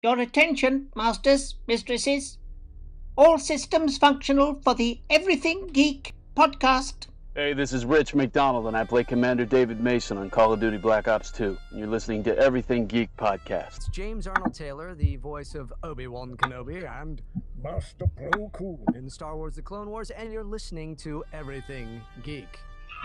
Your attention, masters, mistresses. All systems functional for the Everything Geek podcast. Hey, this is Rich McDonald, and I play Commander David Mason on Call of Duty Black Ops 2. And you're listening to Everything Geek podcast. It's James Arnold Taylor, the voice of Obi-Wan Kenobi and Master Plo Koon in Star Wars The Clone Wars, and you're listening to Everything Geek,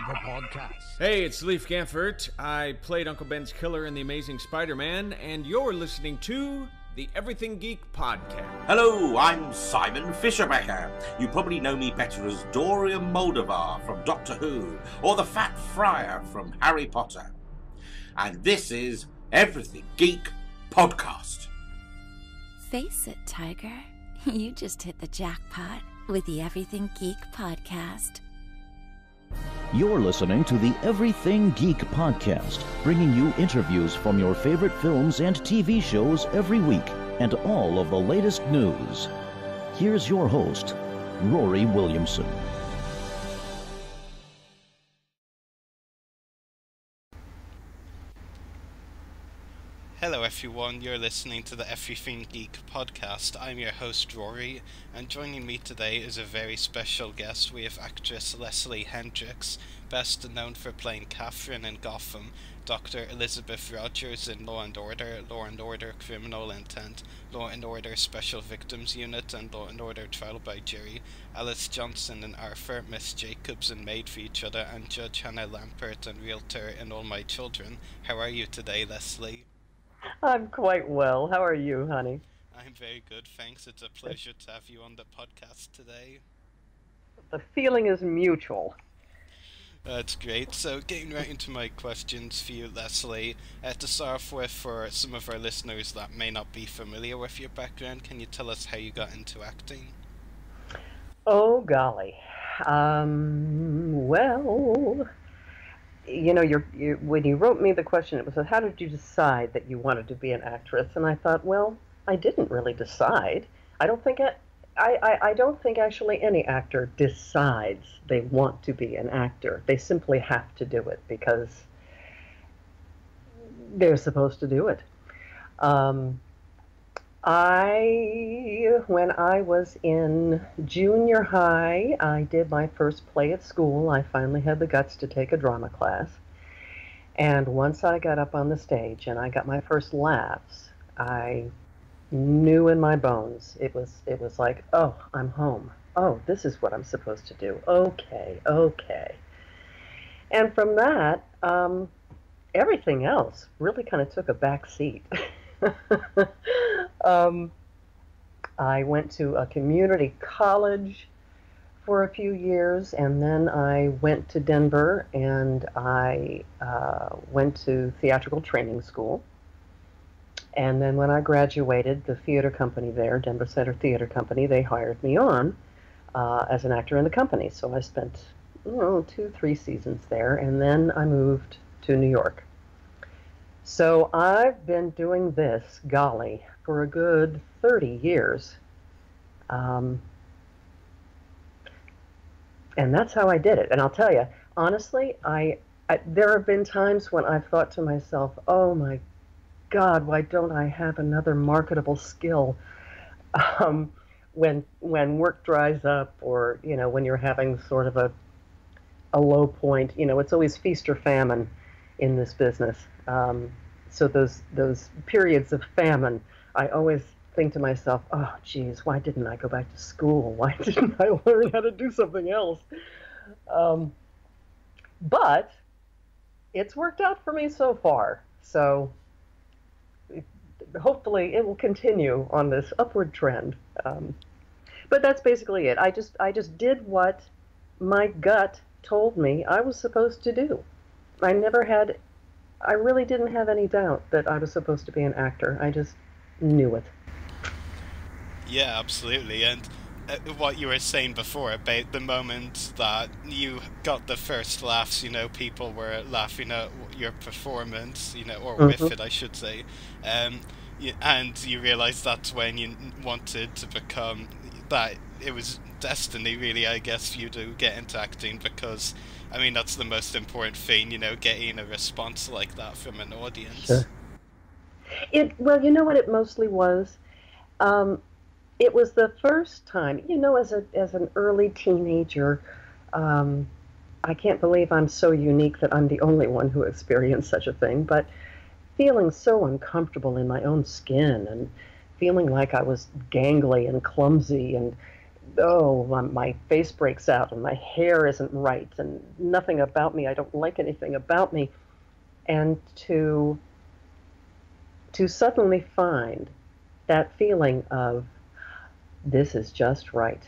the podcast. Hey, it's Leif Gaffert. I played Uncle Ben's killer in The Amazing Spider-Man, and you're listening to the Everything Geek podcast. Hello, I'm Simon Fisherbecker. You probably know me better as Dorian Moldovar from Doctor Who, or the Fat Friar from Harry Potter. And this is Everything Geek podcast. Face it, Tiger. You just hit the jackpot with the Everything Geek podcast. You're listening to the Everything Geek podcast, bringing you interviews from your favorite films and TV shows every week, and all of the latest news. Here's your host, Ruari Williamson. Hello everyone, you're listening to the Everything Geek podcast. I'm your host Rory, and joining me today is a very special guest. We have actress Leslie Hendrix, best known for playing Kathryn in Gotham, Dr. Elizabeth Rodgers in Law & Order Criminal Intent, Law & Order Special Victims Unit, and Law & Order Trial by Jury, Alice Johnson in Arthur, Miss Jacobs in Made for Each Other, and Judge Hannah Lampert and Realtor in All My Children. How are you today, Leslie? I'm quite well. How are you, honey? I'm very good, thanks. It's a pleasure to have you on the podcast today. The feeling is mutual. That's great. So, getting right into my questions for you, Leslie. To start off with, for some of our listeners that may not be familiar with your background, can you tell us how you got into acting? Oh, golly. Well... You know, when you wrote me the question, it was, how did you decide that you wanted to be an actress? And I thought, well, I didn't really decide. I don't think actually any actor decides they want to be an actor. They simply have to do it because they're supposed to do it. When I was in junior high, I did my first play at school. I finally had the guts to take a drama class. And once I got up on the stage and I got my first laughs, I knew in my bones. It was like, oh, I'm home. Oh, this is what I'm supposed to do. Okay. And from that, everything else really kind of took a back seat. I went to a community college for a few years, and then I went to Denver, and I went to theatrical training school. And then when I graduated, the theater company there, Denver Center Theater Company, they hired me on as an actor in the company. So I spent 2-3 seasons there, and then I moved to New York. So I've been doing this, golly, for a good 30 years. And that's how I did it. And I'll tell you, honestly, there have been times when I've thought to myself, oh my God, why don't I have another marketable skill? When work dries up, or, when you're having sort of a low point, it's always feast or famine in this business. So those periods of famine, I always think to myself, oh, geez, why didn't I go back to school? Why didn't I learn how to do something else? But it's worked out for me so far. So hopefully it will continue on this upward trend. But that's basically it. I just did what my gut told me I was supposed to do. I really didn't have any doubt that I was supposed to be an actor. I just knew it. Yeah, absolutely. And what you were saying before about the moment that you got the first laughs, people were laughing at your performance, or with it, I should say. And you realized that's when you wanted to become that. It was destiny, really, I guess, for you to get into acting, because that's the most important thing, getting a response like that from an audience. Sure. Well, you know what it mostly was? It was the first time, as an early teenager, I can't believe I'm so unique that I'm the only one who experienced such a thing, but feeling so uncomfortable in my own skin and feeling like I was gangly and clumsy and, oh, my face breaks out and my hair isn't right and nothing about me, I don't like anything about me. And to suddenly find that feeling of, this is just right,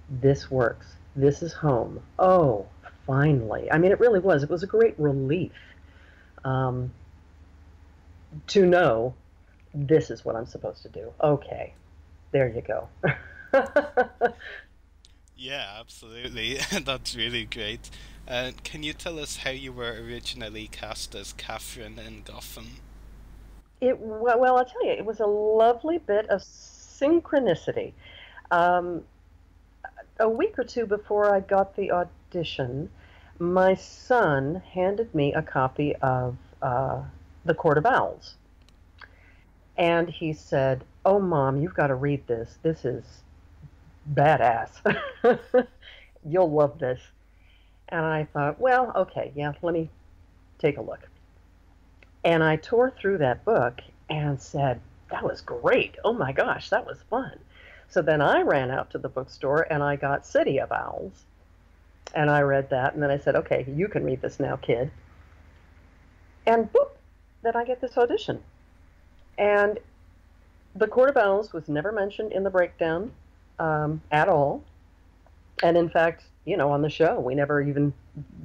this works, this is home, oh, finally. I mean, it really was. It was a great relief to know this is what I'm supposed to do. Okay, there you go. Yeah, absolutely. That's really great. Can you tell us how you were originally cast as Kathryn in Gotham? Well, I'll tell you, it was a lovely bit of synchronicity. A week or two before I got the audition, my son handed me a copy of The Court of Owls. And he said, "Oh, Mom, you've got to read this. This is badass. You'll love this." And I thought, well, okay, yeah, let me take a look. And I tore through that book and said, that was great. Oh my gosh, that was fun. So then I ran out to the bookstore and I got City of Owls. And I read that, and then I said, okay, you can read this now, kid. And boop, then I get this audition. And The Court of Owls was never mentioned in the breakdown at all. And in fact, on the show, we never even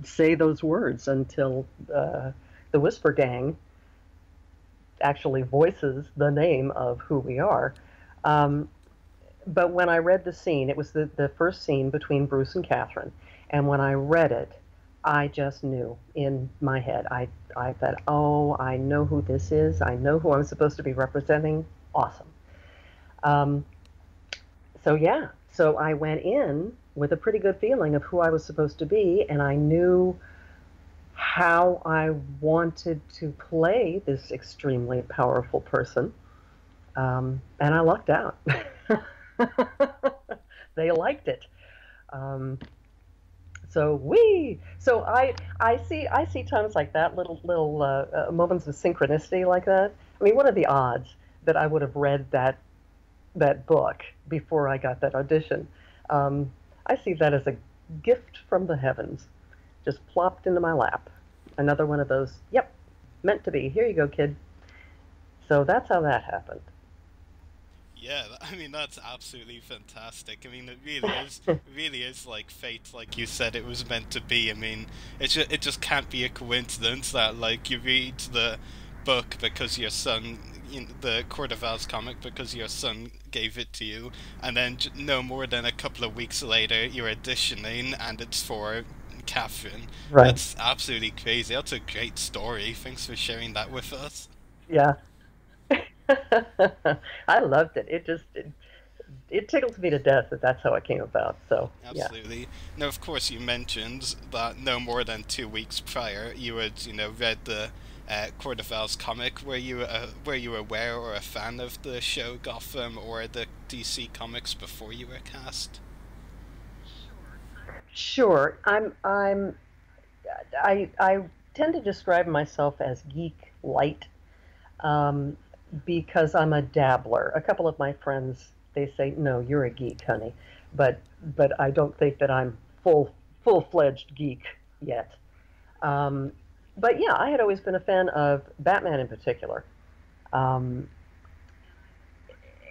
say those words until the Whisper Gang actually voices the name of who we are. But when I read the scene, it was the first scene between Bruce and Kathryn. And when I read it, I just knew in my head. I thought, oh, I know who this is. I know who I'm supposed to be representing. Awesome. So I went in with a pretty good feeling of who I was supposed to be, and I knew how I wanted to play this extremely powerful person. And I lucked out. They liked it. So I see times like that, little moments of synchronicity like that. I mean, what are the odds that I would have read that book before I got that audition? I see that as a gift from the heavens, just plopped into my lap. Another one of those, yep, meant to be. Here you go, kid. So that's how that happened. Yeah, I mean, that's absolutely fantastic. I mean, it really is like fate, like you said, it was meant to be. I mean, it just can't be a coincidence that, like, you read the book because your son, the Court of Owls comic, because your son gave it to you, and then no more than a couple of weeks later, you're auditioning, and it's for Kathryn. Right. That's absolutely crazy. That's a great story. Thanks for sharing that with us. Yeah. I loved it. It tickles me to death that that's how it came about. So absolutely. Yeah. Now, of course, you mentioned that no more than 2 weeks prior, you had read the Court of Owls comic. Were you aware or a fan of the show Gotham or the DC comics before you were cast? Sure. I tend to describe myself as geek light. Because I'm a dabbler. A couple of my friends, they say, no, you're a geek, honey. But I don't think that I'm full-fledged geek yet. But yeah, I had always been a fan of Batman in particular. And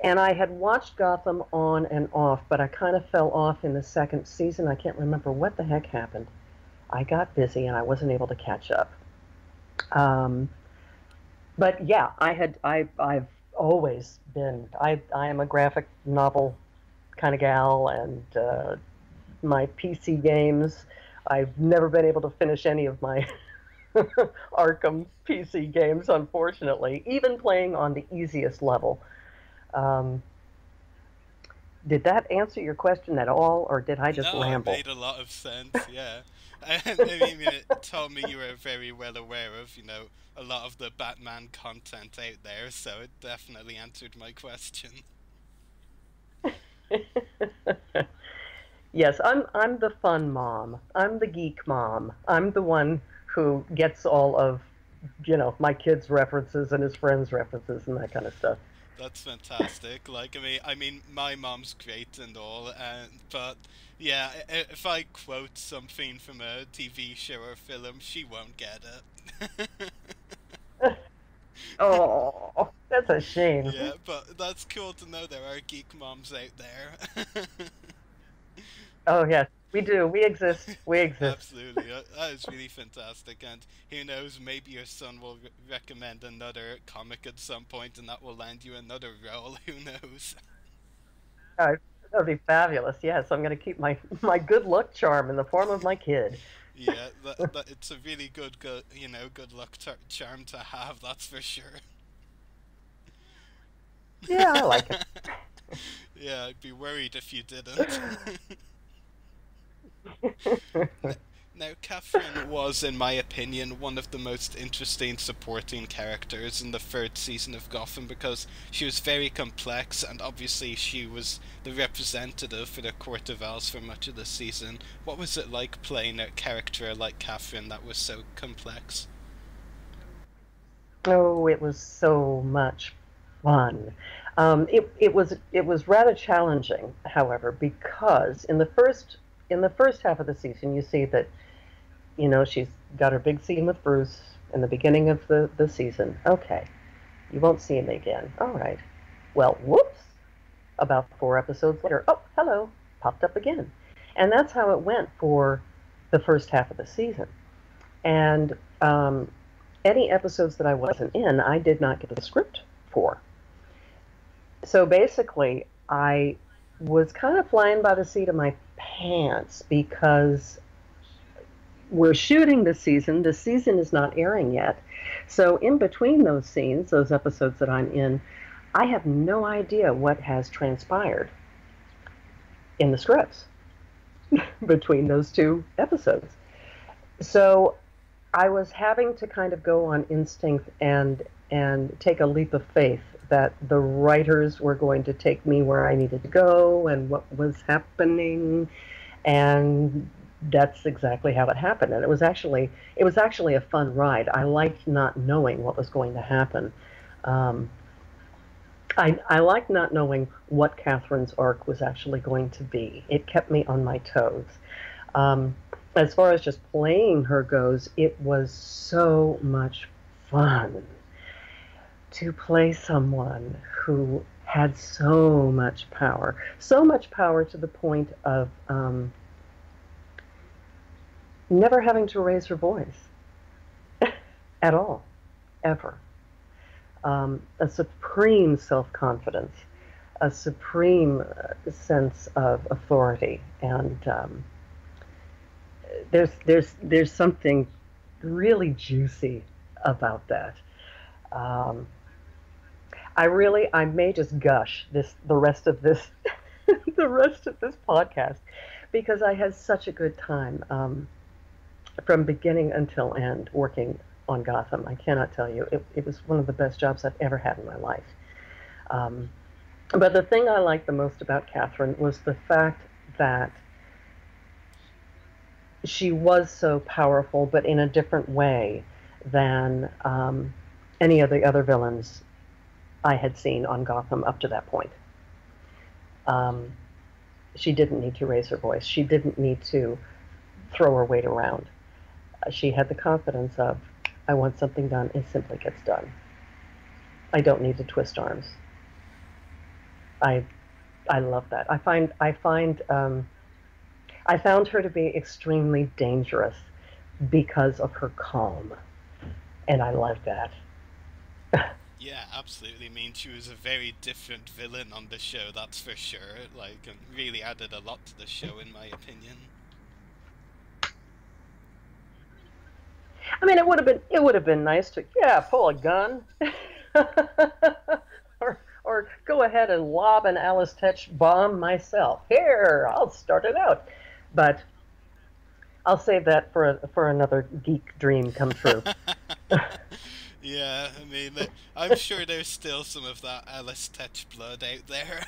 I had watched Gotham on and off, but I kind of fell off in the second season. I can't remember what the heck happened. I got busy and I wasn't able to catch up. But yeah, I've always been, I am a graphic novel kind of gal, and my PC games, I've never been able to finish any of my Arkham PC games, unfortunately, even playing on the easiest level. Did that answer your question at all, or did I just ramble? No, it made a lot of sense, yeah. I mean, it told me you were very well aware of, a lot of the Batman content out there, so it definitely answered my question. Yes, I'm the fun mom. I'm the geek mom. I'm the one who gets all of, my kid's references and his friends' references and that kind of stuff. That's fantastic. Like, I mean, my mom's great and all, but yeah, if I quote something from a TV show or film, she won't get it. Oh, that's a shame. Yeah, but that's cool to know there are geek moms out there. Oh, yes, we do. We exist. We exist. Absolutely. That is really fantastic. And who knows, maybe your son will recommend another comic at some point and that will land you another role. Who knows? That would be fabulous. Yes, I'm going to keep my good luck charm in the form of my kid. Yeah, it's a really good luck charm to have, that's for sure. Yeah, I like it. Yeah, I'd be worried if you didn't. Now, Kathryn was, in my opinion, one of the most interesting supporting characters in the third season of Gotham because she was very complex and obviously she was the representative for the Court of Owls for much of the season. What was it like playing a character like Kathryn that was so complex? Oh, it was so much fun. It was rather challenging, however, because in the first half of the season, you see that, she's got her big scene with Bruce in the beginning of the season. Okay, you won't see him again. All right. Well, whoops. About 4 episodes later, oh, hello, popped up again. And that's how it went for the first half of the season. And any episodes that I wasn't in, I did not get the script for. So basically, I was kind of flying by the seat of my pants because we're shooting this season. The season is not airing yet. So in between those scenes, those episodes that I'm in, I have no idea what has transpired in the scripts between those 2 episodes. So I was having to kind of go on instinct and take a leap of faith that the writers were going to take me where I needed to go and what was happening, and that's exactly how it happened. And it was actually a fun ride. I liked not knowing what was going to happen. I liked not knowing what Kathryn's arc was actually going to be. It kept me on my toes. As far as just playing her goes, it was so much fun to play someone who had so much power to the point of never having to raise her voice at all, ever. A supreme self-confidence, a supreme sense of authority, and there's something really juicy about that. I may just gush the rest of this podcast because I had such a good time from beginning until end working on Gotham. I cannot tell you, it was one of the best jobs I've ever had in my life. But the thing I liked the most about Kathryn was the fact that she was so powerful, but in a different way than any of the other villains I had seen on Gotham up to that point. She didn't need to raise her voice. She didn't need to throw her weight around. She had the confidence of, I want something done, it simply gets done. I don't need to twist arms. I love that. I found her to be extremely dangerous because of her calm, and I love that. Yeah, absolutely. I mean, she was a very different villain on the show, that's for sure. Like, and really added a lot to the show, in my opinion. I mean, it would have been nice to, pull a gun, or go ahead and lob an Alice Tetch bomb myself. Here, I'll start it out. But I'll save that for another geek dream come true. Yeah, I mean, I'm sure there's still some of that Alice Touch blood out there.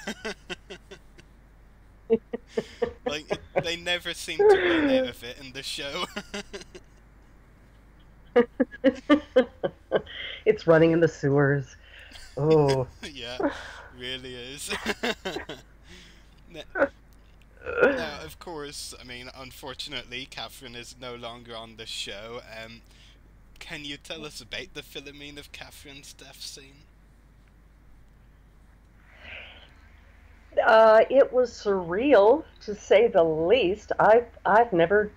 Like, they never seem to run out of it in the show. It's running in the sewers. Oh. Yeah, really is. Now, of course, I mean, unfortunately, Kathryn is no longer on the show. Can you tell us about the Philomene of Kathryn's death scene? It was surreal, to say the least. I've never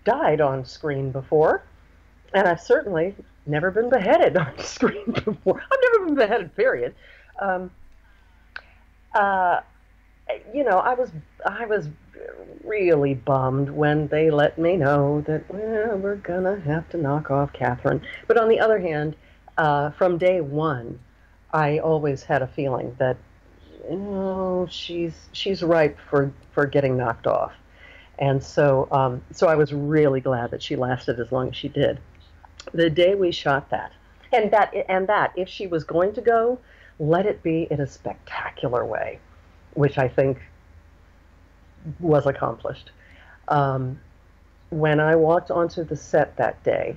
died on screen before, and I've certainly never been beheaded on screen before. I've never been beheaded, period. You know, I was really bummed when they let me know that, well, we're gonna have to knock off Kathryn. But on the other hand, from day one, I always had a feeling that, you know, she's ripe for getting knocked off. And so so I was really glad that she lasted as long as she did. The day we shot that, and that if she was going to go, let it be in a spectacular way, which I think was accomplished. When I walked onto the set that day,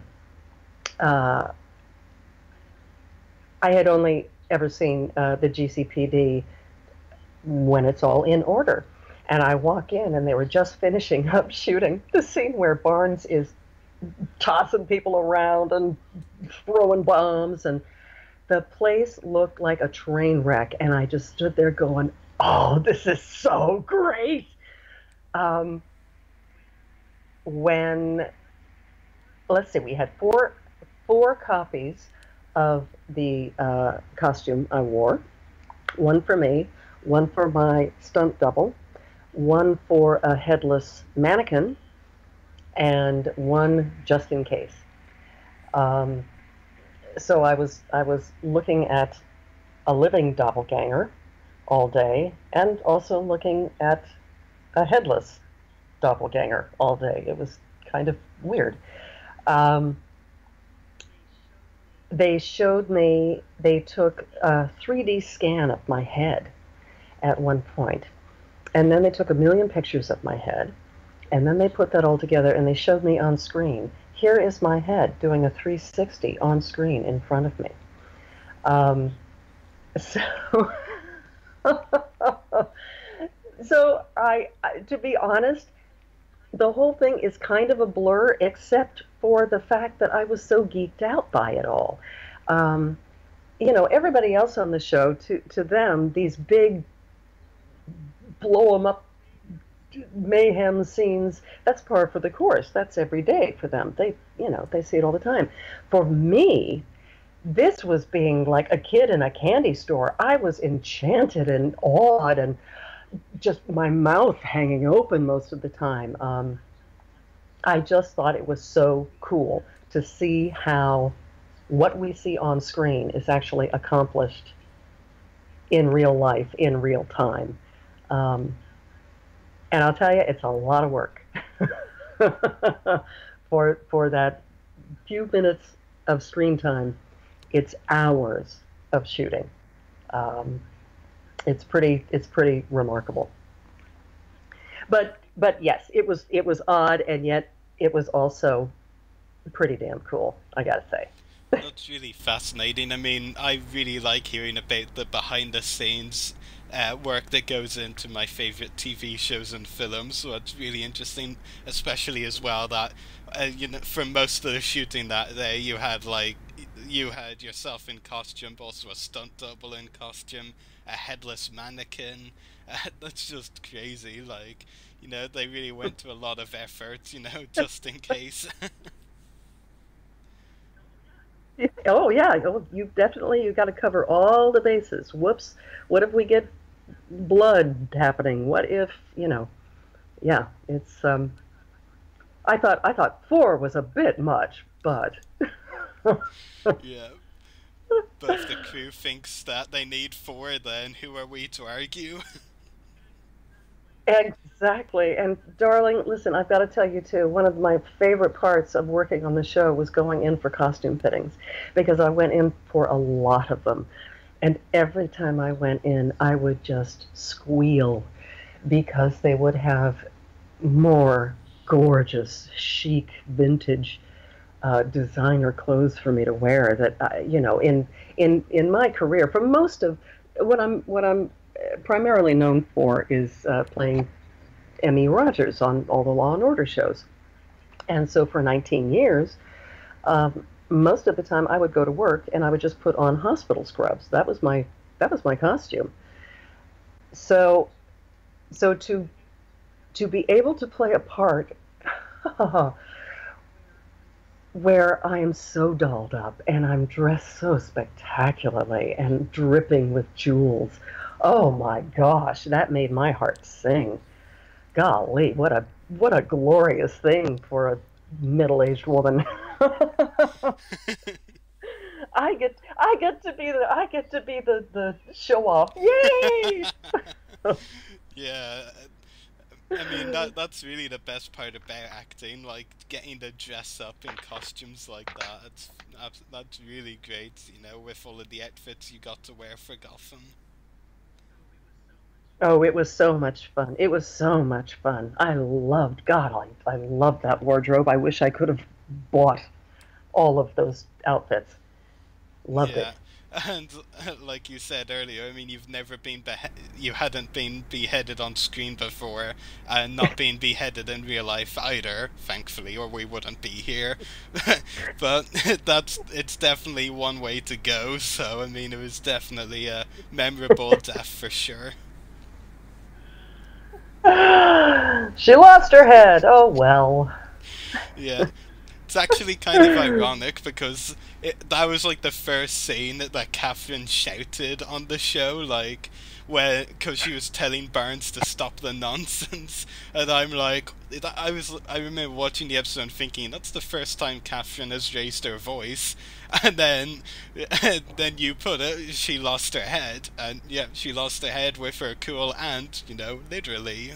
I had only ever seen the GCPD when it's all in order. And I walk in, and they were just finishing up shooting the scene where Barnes is tossing people around and throwing bombs, and the place looked like a train wreck, and I just stood there going, oh, this is so great. When, let's see, we had four copies of the costume I wore, one for me, one for my stunt double, one for a headless mannequin, and one just in case. So I was looking at a living doppelganger all day, and also looking at a headless doppelganger all day. It was kind of weird. They showed me, they took a 3D scan of my head at one point, and then they took 1 million pictures of my head, and then they put that all together, and they showed me on screen. Here is my head doing a 360 on screen in front of me. So I, to be honest, the whole thing is kind of a blur, except for the fact that I was so geeked out by it all. You know, everybody else on the show, to them, these big blow 'em up mayhem scenes, that's par for the course. That's every day for them. They, you know, they see it all the time. For me, this was being like a kid in a candy store. I was enchanted and awed, and just my mouth hanging open most of the time. I just thought it was so cool to see how what we see on screen is actually accomplished in real life, in real time. And I'll tell you, it's a lot of work for that few minutes of screen time. It's hours of shooting. It's pretty remarkable. But yes, it was odd, and yet it was also pretty damn cool, I gotta say. That's really fascinating. I mean, I really like hearing about the behind-the-scenes work that goes into my favorite TV shows and films. So it's really interesting, especially as well that you know, for most of the shooting that day, you had yourself in costume, but also a stunt double in costume, a headless mannequin. That's just crazy. Like, you know, they really went to a lot of effort, you know, just in case. Oh yeah, you got to cover all the bases. Whoops! What if we get blood happening? What if, you know? Yeah, it's. I thought 4 was a bit much, but. Yeah. But if the crew thinks that they need 4, then who are we to argue? Exactly. And darling, listen, I've got to tell you too, one of my favorite parts of working on the show was going in for costume fittings because I went in for a lot of them. And every time I went in, I would just squeal because they would have more gorgeous, chic, vintage designer clothes for me to wear that in my career for most of what I'm primarily known for is playing Emmy Rodgers on all the Law and Order shows. And so for 19 years, most of the time I would go to work and I would just put on hospital scrubs. That was my costume. So to be able to play a part where I am so dolled up and I'm dressed so spectacularly and dripping with jewels. Oh my gosh, that made my heart sing. Golly, what a glorious thing for a middle-aged woman. I get to be the show off. Yay! Yeah, I mean that's really the best part about acting, like getting to dress up in costumes like that. That's really great, with all of the outfits you got to wear for Gotham. Oh, it was so much fun. It was so much fun. I loved that wardrobe. I wish I could have bought all of those outfits. Loved it. Yeah, and like you said earlier, I mean, you hadn't been beheaded on screen before, and not been beheaded in real life either, thankfully, or we wouldn't be here. But it's definitely one way to go. So I mean, it was definitely a memorable death for sure. She lost her head. Oh well. Yeah. It's actually kind of ironic because that was like the first scene that Kathryn shouted on the show, like, because she was telling Barnes to stop the nonsense, and I'm like, I remember watching the episode and thinking, that's the first time Kathryn has raised her voice, and then you put it, she lost her head, and yeah, she lost her head with her cool aunt, literally.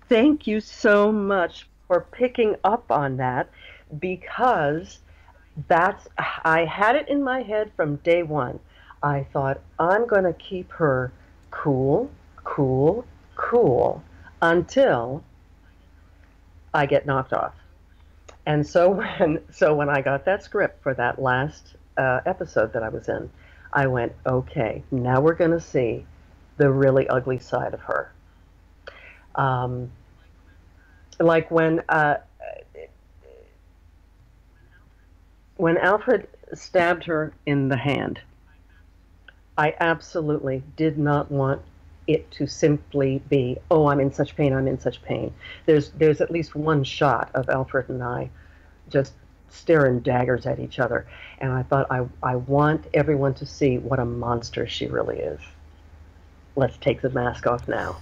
Thank you so much for picking up on that because I had it in my head from day one. I thought, I'm going to keep her cool, cool, cool until I get knocked off. And so when I got that script for that last episode that I was in, I went, okay, now we're going to see the really ugly side of her. Like when Alfred stabbed her in the hand, I absolutely did not want it to simply be, oh, I'm in such pain, I'm in such pain. There's at least one shot of Alfred and I just staring daggers at each other. And I thought, I want everyone to see what a monster she really is. Let's take the mask off now.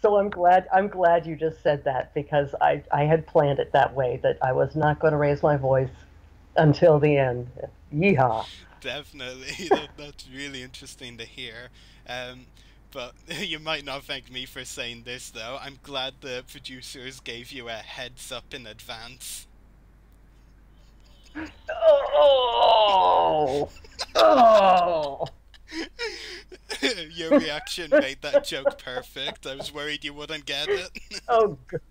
So I'm glad you just said that because I had planned it that way, that I was not going to raise my voice until the end. Yeehaw. Definitely. That's really interesting to hear. But you might not thank me for saying this, though. I'm glad the producers gave you a heads up in advance. Oh! Oh! Your reaction made that joke perfect. I was worried you wouldn't get it. Oh, God.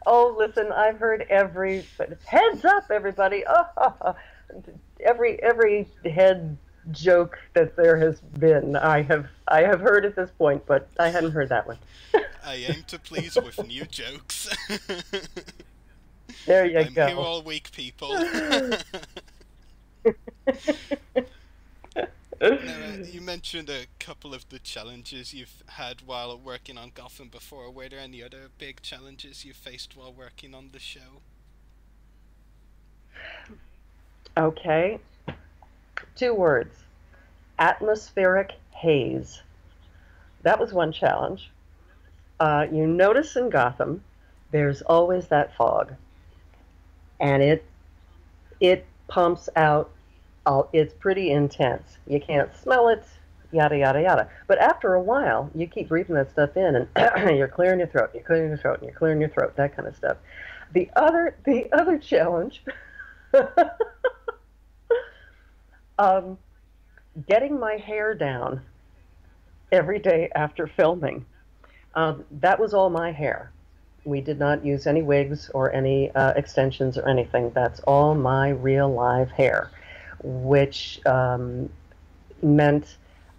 Oh, listen, I've heard heads up, everybody. Oh, every head joke that there has been, I have heard at this point, but I hadn't heard that one. I aim to please with new jokes. There you I'm go. here all week, people. Now, you mentioned a couple of the challenges you've had while working on Gotham before. Were there any other big challenges you faced while working on the show? Okay. 2 words. Atmospheric haze. That was one challenge. You notice in Gotham, there's always that fog. And it pumps out It's pretty intense. You can't smell it, yada, yada, yada. But after a while, you keep breathing that stuff in, and you're clearing your throat, you're clearing your throat, and you're clearing your throat, that kind of stuff. The other challenge, getting my hair down every day after filming. That was all my hair. We did not use any wigs or any extensions or anything. That's all my real live hair, which meant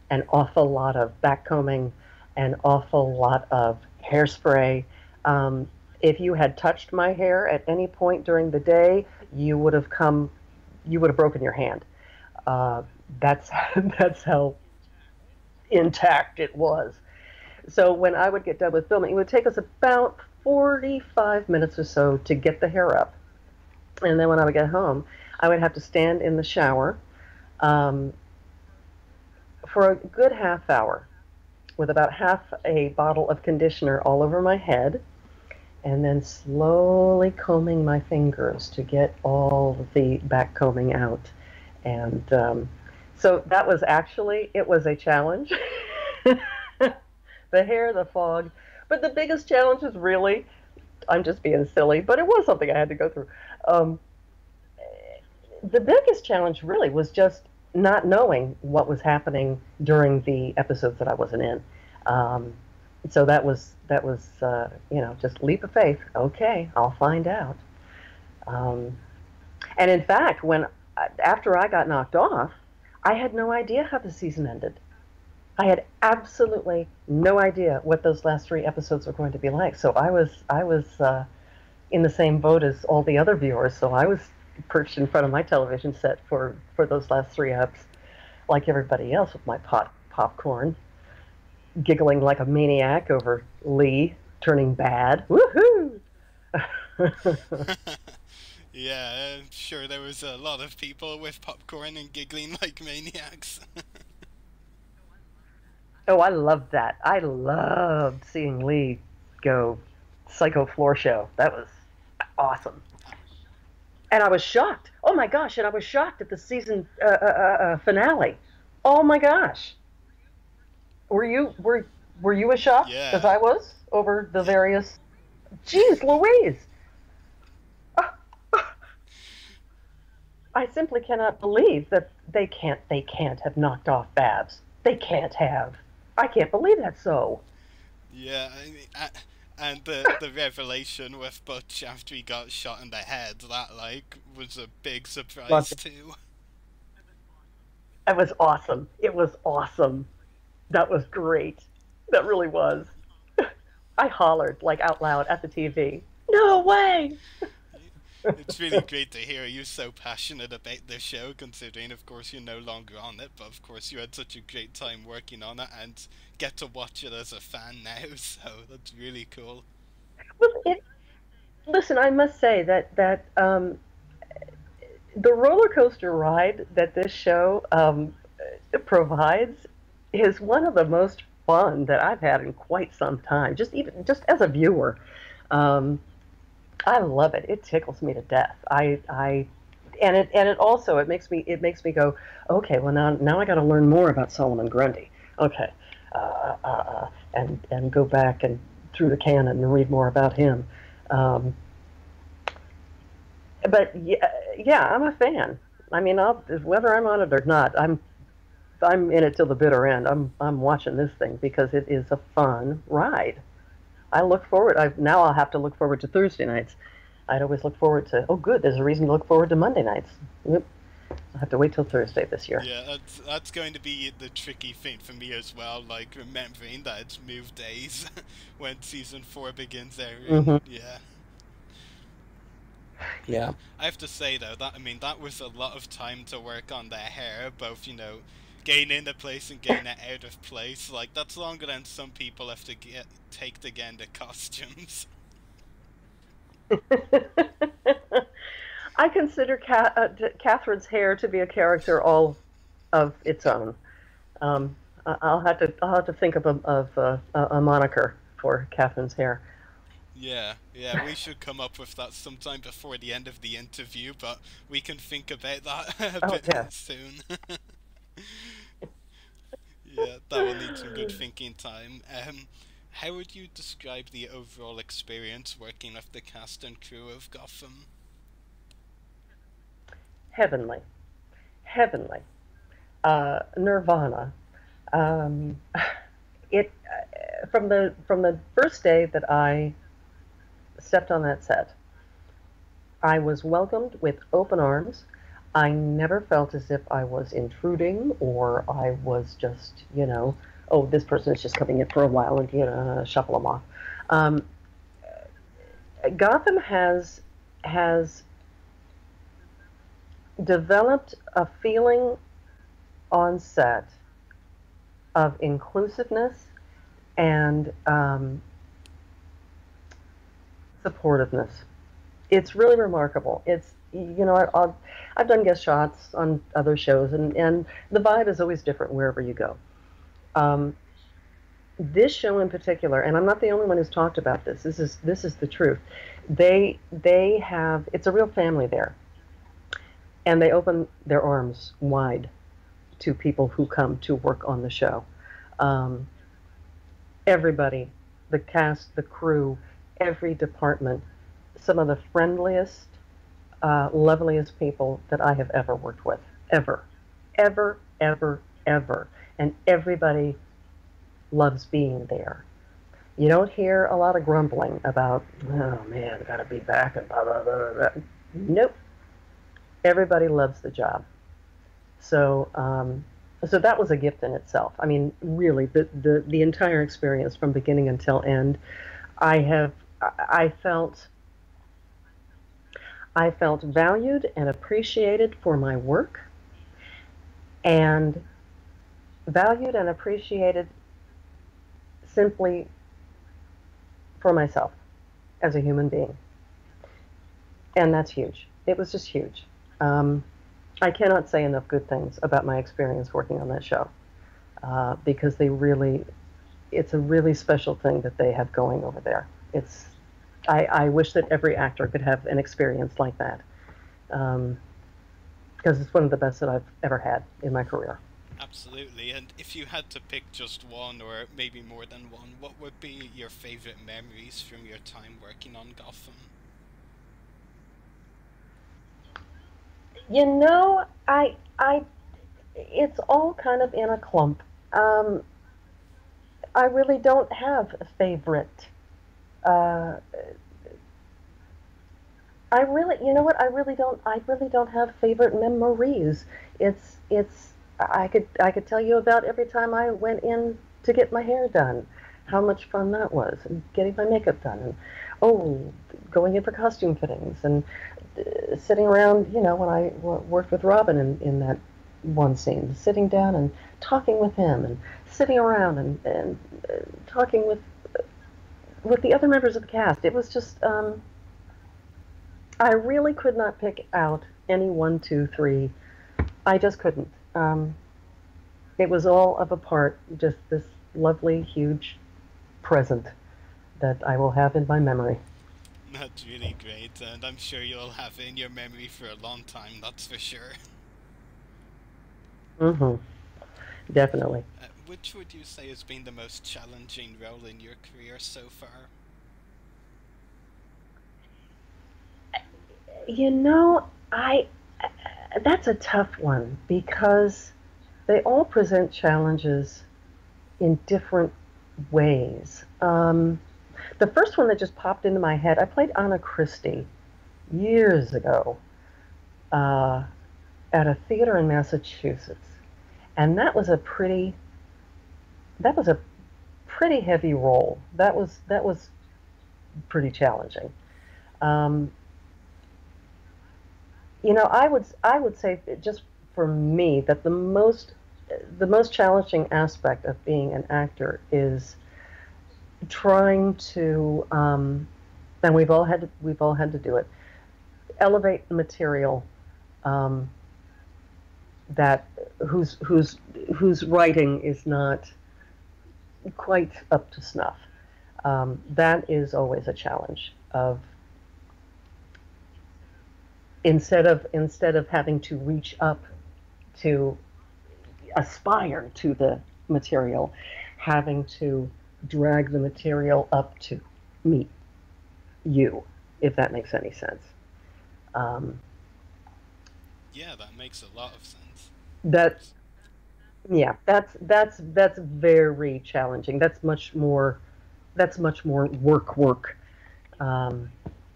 an awful lot of backcombing, an awful lot of hairspray. If you had touched my hair at any point during the day, you would have broken your hand. That's how intact it was. So when I would get done with filming, it would take us about 45 minutes or so to get the hair up. And then when I would get home, I would have to stand in the shower for a good half hour with about half a bottle of conditioner all over my head, and then slowly combing my fingers to get all the back combing out. And so that was it was a challenge. The hair, the fog. But the biggest challenge is really, I'm just being silly, but it was something I had to go through. The biggest challenge really was just not knowing what was happening during the episodes that I wasn't in. So that was just leap of faith. Okay, I'll find out. And in fact, after I got knocked off, I had no idea how the season ended. I had absolutely no idea what those last 3 episodes were going to be like. So I was in the same boat as all the other viewers. So I was perched in front of my television set for those last 3 eps, like everybody else, with my popcorn, giggling like a maniac over Lee turning bad. Woohoo! Yeah, I'm sure there was a lot of people with popcorn and giggling like maniacs. Oh, I loved that. I loved seeing Lee go psycho floor show. That was awesome. And I was shocked. Oh my gosh! And I was shocked at the season finale. Oh my gosh! Were you as shocked as I was over the various? Jeez Louise! I simply cannot believe that they can't have knocked off Babs. They can't have. I can't believe that's so. Yeah, I mean, and the revelation with Butch after he got shot in the head, that was a big surprise too. It was awesome. It was awesome. That was great. That really was. I hollered out loud at the TV. No way! It's really great to hear you so passionate about the show, considering, of course, you're no longer on it, but of course you had such a great time working on it and get to watch it as a fan now, so that's really cool. Well, listen, I must say that the roller coaster ride that this show provides is one of the most fun that I've had in quite some time, just as a viewer. I love it. It tickles me to death. And it also makes me go, okay, well now I got to learn more about Solomon Grundy. Okay, and go back and through the canon and read more about him. But yeah, I'm a fan. I mean, whether I'm on it or not, I'm in it till the bitter end. I'm watching this thing because it is a fun ride. I look forward. Now I'll have to look forward to Thursday nights. I'd always look forward to. Oh, good. There's a reason to look forward to Monday nights. Yep. I'll have to wait till Thursday this year. Yeah, that's going to be the tricky thing for me as well. Remembering that it's moved days when season 4 begins there. Mm-hmm. Yeah. Yeah. I have to say though that was a lot of time to work on their hair, both getting into place and getting it out of place. That's longer than some people have to take to get into costumes. I consider Kathryn's hair to be a character all of its own. I'll have to think of a moniker for Kathryn's hair. Yeah, yeah, we should come up with that sometime before the end of the interview, but we can think about that a bit soon. Yeah, that will need some good thinking time. How would you describe the overall experience working with the cast and crew of Gotham? Heavenly. Heavenly. Nirvana. Um, it from the first day that I stepped on that set, I was welcomed with open arms. I never felt as if I was intruding or I was just, oh, this person is just coming in for a while and shuffle them off. Gotham has developed a feeling on set of inclusiveness and supportiveness. It's really remarkable. It's, I've done guest shots on other shows, and the vibe is always different wherever you go. This show in particular, and I'm not the only one who's talked about this. This is the truth. They have, it's a real family there, and they open their arms wide to people who come to work on the show. Everybody, the cast, the crew, every department, some of the friendliest, loveliest people that I have ever worked with, ever, ever, ever, ever. And everybody loves being there. You don't hear a lot of grumbling about, oh man, gotta be back and blah, blah, blah, blah. Nope. Everybody loves the job. So, so that was a gift in itself. I mean, really, the entire experience from beginning until end, I felt valued and appreciated for my work, and valued and appreciated simply for myself as a human being. And that's huge. It was just huge. I cannot say enough good things about my experience working on that show, because it's a really special thing that they have going over there. I wish that every actor could have an experience like that, because it's one of the best that I've ever had in my career. Absolutely, and if you had to pick just one, or maybe more than one, what would be your favorite memories from your time working on Gotham? It's all kind of in a clump. I really don't have a favorite. I really don't have favorite memories. I could tell you about every time I went in to get my hair done, how much fun that was, and getting my makeup done, and going in for costume fittings, and sitting around, when I worked with Robin in that one scene, sitting down and talking with him, and sitting around and talking with the other members of the cast. It was just, I really could not pick out any 1, 2, 3. I just couldn't. It was all of a part, just this lovely, huge present that I will have in my memory. That's really great, and I'm sure you'll have it in your memory for a long time, that's for sure. Mm-hmm. Definitely. Which would you say has been the most challenging role in your career so far? That's a tough one, because they all present challenges in different ways. The first one that just popped into my head, I played Anna Christie years ago at a theater in Massachusetts, and that was a pretty heavy role. That was pretty challenging. I would say, just for me, that the most challenging aspect of being an actor is trying to, and we've all had to do it, elevate material that whose writing is not quite up to snuff. That is always a challenge of instead of having to reach up to aspire to the material, having to drag the material up to meet you, if that makes any sense. Yeah, that makes a lot of sense. That's very challenging. That's much more work.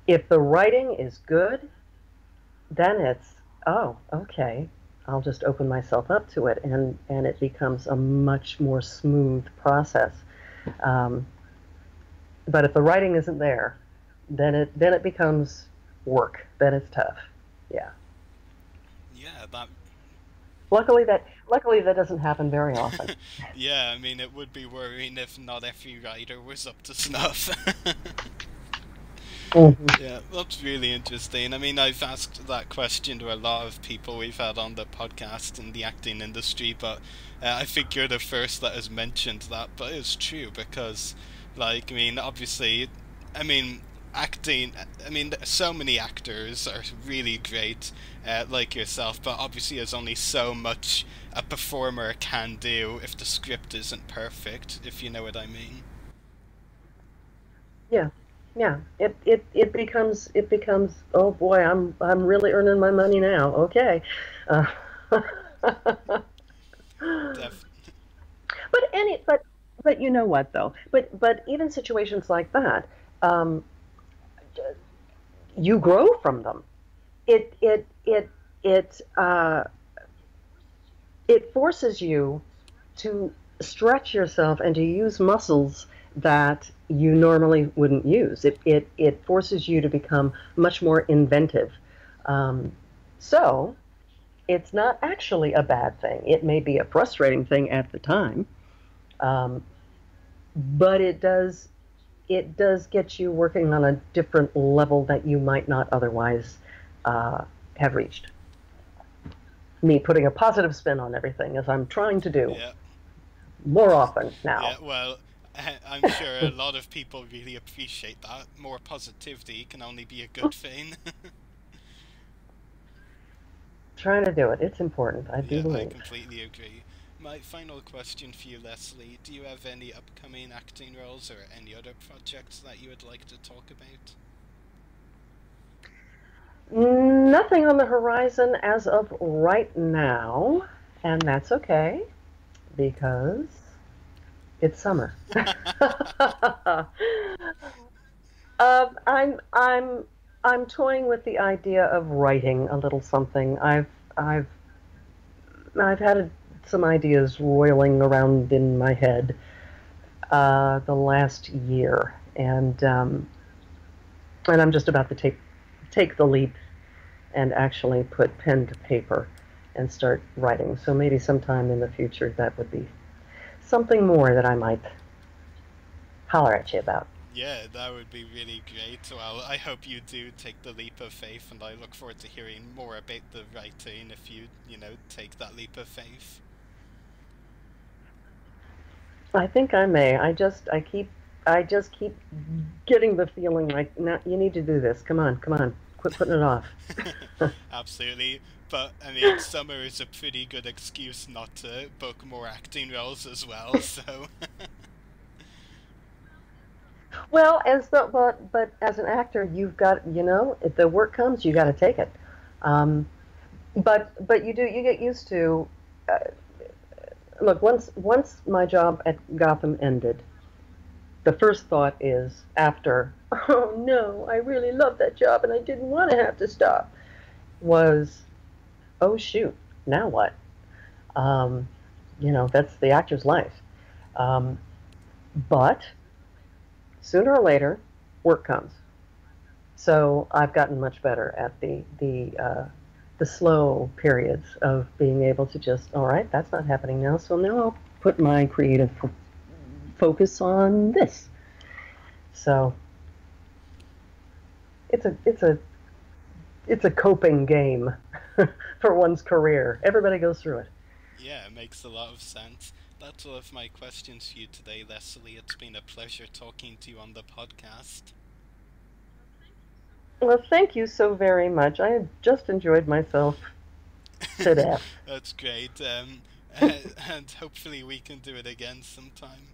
If the writing is good, then it's, oh, okay, I'll just open myself up to it, and it becomes a much more smooth process. But if the writing isn't there, then it becomes work. Then it's tough. Yeah. Yeah, that. Luckily that doesn't happen very often. Yeah, I mean, it would be worrying if not every writer was up to snuff. Mm-hmm. Yeah, that's really interesting. I mean, I've asked that question to a lot of people we've had on the podcast in the acting industry, but I think you're the first that has mentioned that. But it's true because, like, I mean, obviously, I mean, acting, I mean, so many actors are really great, like yourself, but obviously there's only so much a performer can do if the script isn't perfect, if you know what I mean. Yeah, it becomes, oh boy, I'm really earning my money now. Okay. But you know what though? But even situations like that, you grow from them. It forces you to stretch yourself and to use muscles that you normally wouldn't use. It forces you to become much more inventive. So it's not actually a bad thing. It may be a frustrating thing at the time, but it does get you working on a different level that you might not otherwise have reached. Me putting a positive spin on everything, as I'm trying to do more often now. Yeah, well, I'm sure a lot of people really appreciate that. More positivity can only be a good thing. Trying to do it. It's important. I do believe. I completely agree. My final question for you, Leslie, do you have any upcoming acting roles or any other projects that you would like to talk about? Nothing on the horizon as of right now, and that's okay, because it's summer. I'm toying with the idea of writing a little something. I've had some ideas roiling around in my head the last year, and I'm just about to take the leap and actually put pen to paper and start writing. So maybe sometime in the future that would be something more that I might holler at you about. Yeah, that would be really great. Well, I hope you do take the leap of faith, and I look forward to hearing more about the writing if you take that leap of faith. I think I may. I just keep getting the feeling like, now you need to do this. Come on, quit putting it off. Absolutely, but I mean, summer is a pretty good excuse not to book more acting roles as well. So. Well, but as an actor, you've got, if the work comes, you got to take it. But you get used to. Look, once my job at Gotham ended, the first thought is after, oh no, I really love that job and I didn't want to have to stop, was, oh shoot, now what? That's the actor's life. But sooner or later, work comes. So I've gotten much better at the slow periods of being able to just, all right, that's not happening now, so now I'll put my creative focus on this. So it's a coping game for one's career. Everybody goes through it. Yeah, it makes a lot of sense. That's all of my questions for you today, Leslie. It's been a pleasure talking to you on the podcast. Well, thank you so very much. I have just enjoyed myself to death. That's great. And hopefully we can do it again sometime.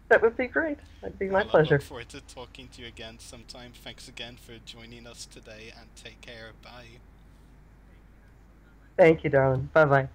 That would be great. That'd be my I pleasure. look forward to talking to you again sometime. Thanks again for joining us today, and take care. Bye. Thank you, darling. Bye-bye.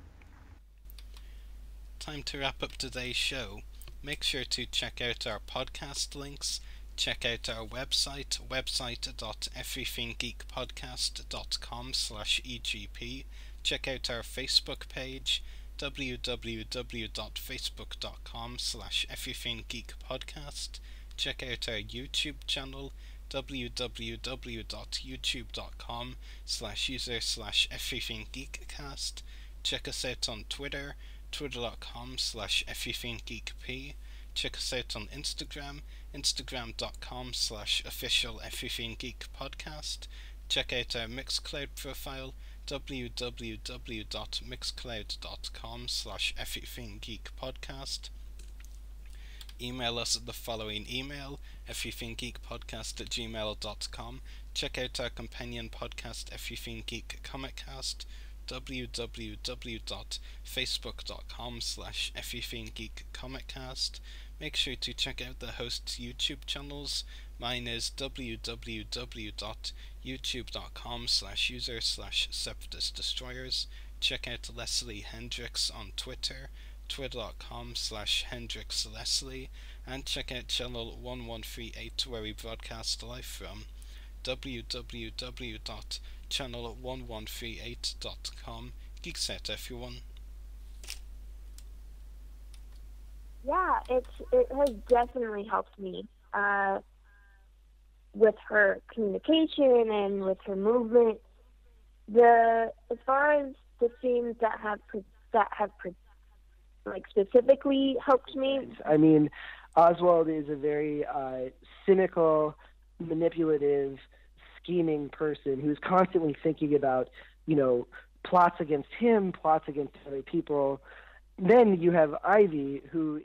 Time to wrap up today's show. Make sure to check out our podcast links. Check out our website, website.everythinggeekpodcast.com/egp. Check out our Facebook page, www.facebook.com/everythinggeekpodcast. Check out our YouTube channel, www.youtube.com/user/everythinggeekcast. Check us out on Twitter, twitter.com/everythinggeekp. Check us out on Instagram, instagram.com/official-everythinggeekpodcast. Check out our Mixcloud profile, www.mixcloud.com/everythinggeekpodcast. Email us at the following email, everythinggeekpodcast@gmail.com. Check out our companion podcast, Everything Geek Comiccast, www.facebook.com/everythinggeekcomiccast. Make sure to check out the host's YouTube channels. Mine is www.youtube.com/user/separatist-destroyers. Check out Leslie Hendrix on Twitter, twitter.com/HendrixLeslie, and check out channel 1138 where we broadcast live from, www.channel1138.com. Geeks out, everyone. Yeah, it has definitely helped me with her communication and with her movement. As far as the themes that have like specifically helped me. I mean, Oswald is a very cynical, manipulative, scheming person who's constantly thinking about, plots against him, plots against other people. Then you have Ivy, who is